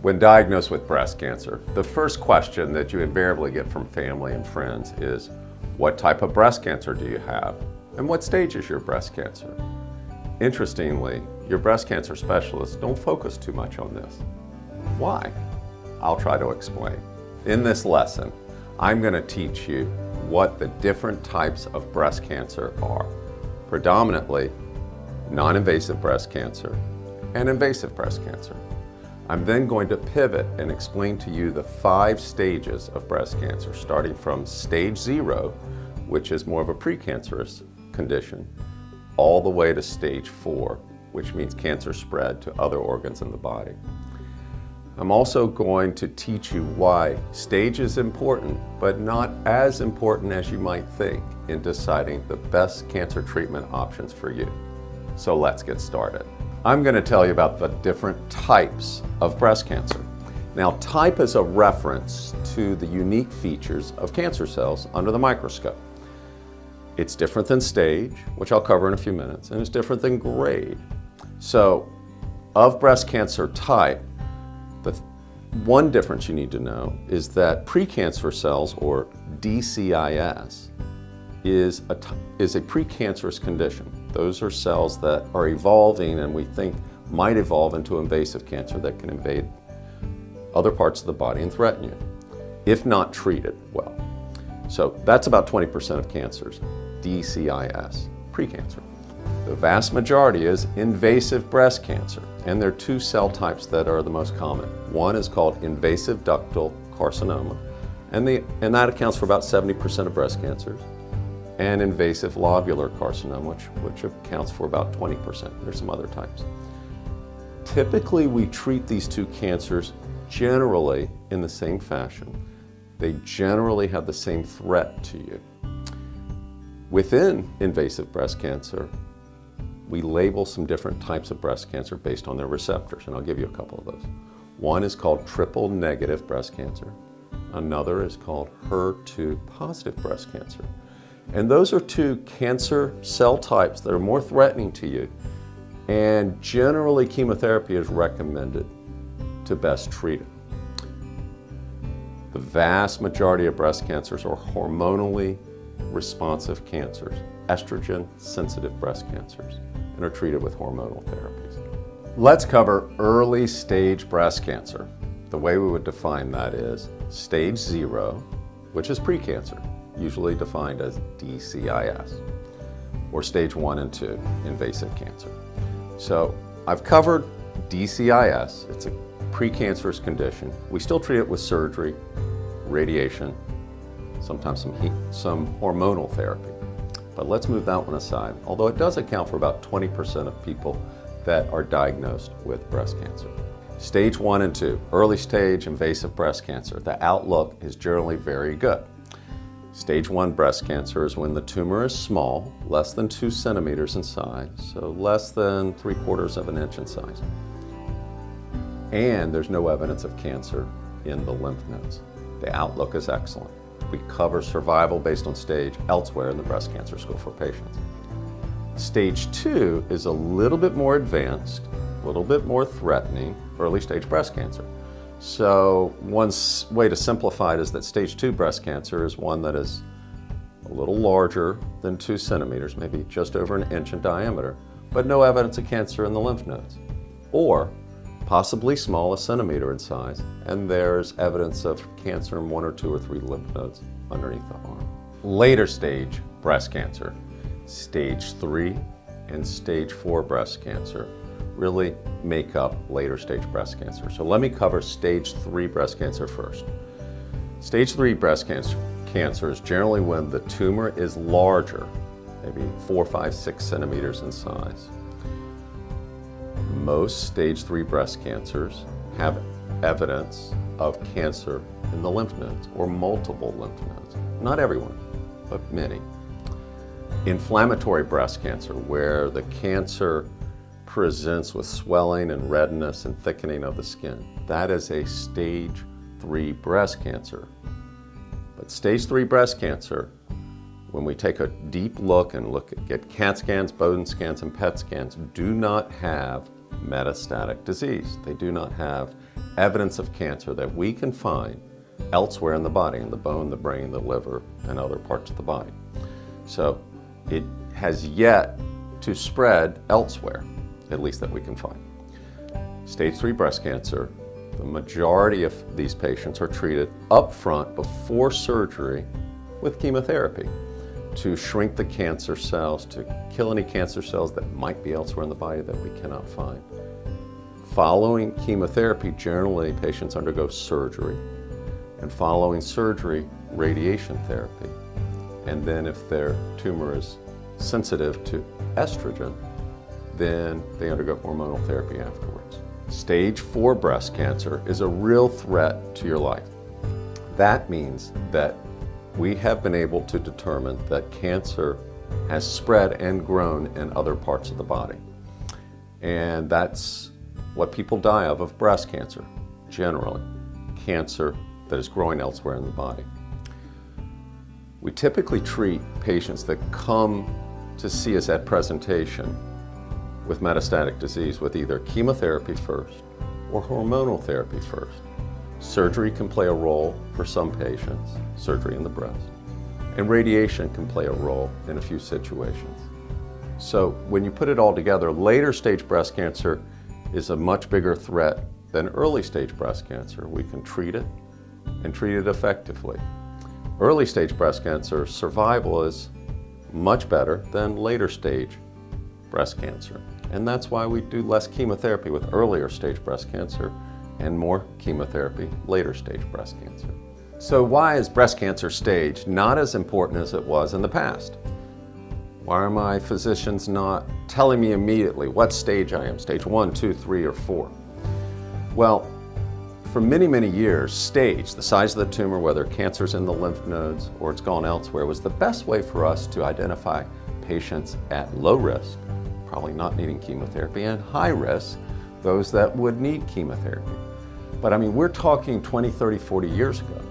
When diagnosed with breast cancer, the first question that you invariably get from family and friends is, what type of breast cancer do you have? And what stage is your breast cancer? Interestingly, your breast cancer specialists don't focus too much on this. Why? I'll try to explain. In this lesson, I'm going to teach you what the different types of breast cancer are. Predominantly, non-invasive breast cancer and invasive breast cancer. I'm then going to pivot and explain to you the 5 stages of breast cancer, starting from stage 0, which is more of a precancerous condition, all the way to stage 4, which means cancer spread to other organs in the body. I'm also going to teach you why stage is important, but not as important as you might think in deciding the best cancer treatment options for you. So let's get started. I'm going to tell you about the different types of breast cancer. Now, type is a reference to the unique features of cancer cells under the microscope. It's different than stage, which I'll cover in a few minutes, and it's different than grade. So, of breast cancer type, the one difference you need to know is that precancer cells, or DCIS, is a precancerous condition. Those are cells that are evolving and we think might evolve into invasive cancer that can invade other parts of the body and threaten you, if not treated well. So that's about 20% of cancers, DCIS, precancer. The vast majority is invasive breast cancer, and there are 2 cell types that are the most common. One is called invasive ductal carcinoma, and that accounts for about 70% of breast cancers, and invasive lobular carcinoma, which accounts for about 20%. There's some other types. Typically, we treat these 2 cancers generally in the same fashion. They generally have the same threat to you. Within invasive breast cancer, we label some different types of breast cancer based on their receptors, and I'll give you a couple of those. One is called triple negative breast cancer. Another is called HER2 positive breast cancer. And those are 2 cancer cell types that are more threatening to you, and generally chemotherapy is recommended to best treat it. The vast majority of breast cancers are hormonally responsive cancers, estrogen sensitive breast cancers, and are treated with hormonal therapies. Let's cover early stage breast cancer. The way we would define that is stage 0, which is precancer, usually defined as DCIS, or stage 1 and 2, invasive cancer. So I've covered DCIS. It's a precancerous condition. We still treat it with surgery, radiation, sometimes some hormonal therapy. But let's move that one aside, although it does account for about 20% of people that are diagnosed with breast cancer. Stage 1 and 2, early stage invasive breast cancer. The outlook is generally very good. Stage 1 breast cancer is when the tumor is small, less than 2 centimeters in size, so less than 3/4 of an inch in size. And there's no evidence of cancer in the lymph nodes. The outlook is excellent. We cover survival based on stage elsewhere in the breast cancer school for patients. Stage 2 is a little bit more advanced, a little bit more threatening, early stage breast cancer. So one way to simplify it is that stage 2 breast cancer is one that is a little larger than 2 centimeters, maybe just over an inch in diameter, but no evidence of cancer in the lymph nodes. Or possibly small, a centimeter in size, and there's evidence of cancer in 1 or 2 or 3 lymph nodes underneath the arm. Later stage breast cancer, stage 3 and stage 4 breast cancer, really make up later stage breast cancer. So let me cover stage 3 breast cancer first. Stage 3 breast cancer is generally when the tumor is larger, maybe 4, 5, 6 centimeters in size. Most stage 3 breast cancers have evidence of cancer in the lymph nodes or multiple lymph nodes. Not everyone, but many. Inflammatory breast cancer, where the cancer presents with swelling and redness and thickening of the skin. That is a stage 3 breast cancer. But stage 3 breast cancer, when we take a deep look and get CAT scans, bone scans, and PET scans, do not have metastatic disease. They do not have evidence of cancer that we can find elsewhere in the body, in the bone, the brain, the liver, and other parts of the body. So it has yet to spread elsewhere, at least that we can find. Stage 3 breast cancer, the majority of these patients are treated up front before surgery with chemotherapy to shrink the cancer cells, to kill any cancer cells that might be elsewhere in the body that we cannot find. Following chemotherapy, generally patients undergo surgery, and following surgery, radiation therapy. And then if their tumor is sensitive to estrogen, then they undergo hormonal therapy afterwards. Stage 4 breast cancer is a real threat to your life. That means that we have been able to determine that cancer has spread and grown in other parts of the body. And that's what people die of breast cancer, generally. Cancer that is growing elsewhere in the body. We typically treat patients that come to see us at presentation with metastatic disease with either chemotherapy first or hormonal therapy first. Surgery can play a role for some patients, surgery in the breast, and radiation can play a role in a few situations. So when you put it all together, later stage breast cancer is a much bigger threat than early stage breast cancer. We can treat it and treat it effectively. Early stage breast cancer survival is much better than later stage breast cancer. And that's why we do less chemotherapy with earlier stage breast cancer and more chemotherapy later stage breast cancer. So why is breast cancer stage not as important as it was in the past? Why are my physicians not telling me immediately what stage I am, stage 1, 2, 3, or 4? Well, for many, many years, stage, the size of the tumor, whether cancer's in the lymph nodes or it's gone elsewhere, was the best way for us to identify patients at low risk, probably not needing chemotherapy, and high risk, those that would need chemotherapy. But I mean, we're talking 20, 30, 40 years ago.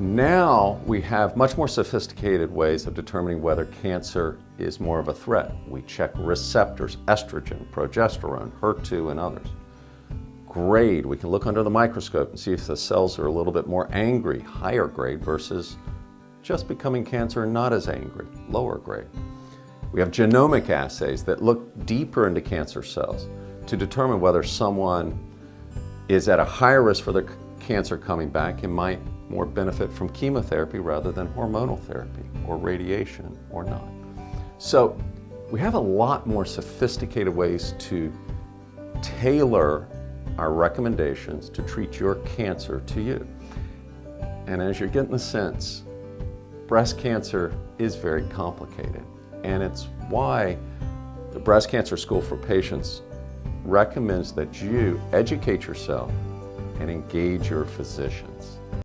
Now we have much more sophisticated ways of determining whether cancer is more of a threat. We check receptors, estrogen, progesterone, HER2, and others. Grade, we can look under the microscope and see if the cells are a little bit more angry, higher grade, versus just becoming cancer and not as angry, lower grade. We have genomic assays that look deeper into cancer cells to determine whether someone is at a higher risk for the cancer coming back and might more benefit from chemotherapy rather than hormonal therapy or radiation or not. So we have a lot more sophisticated ways to tailor our recommendations to treat your cancer to you. And as you're getting the sense, breast cancer is very complicated. And it's why the Breast Cancer School for Patients recommends that you educate yourself and engage your physicians.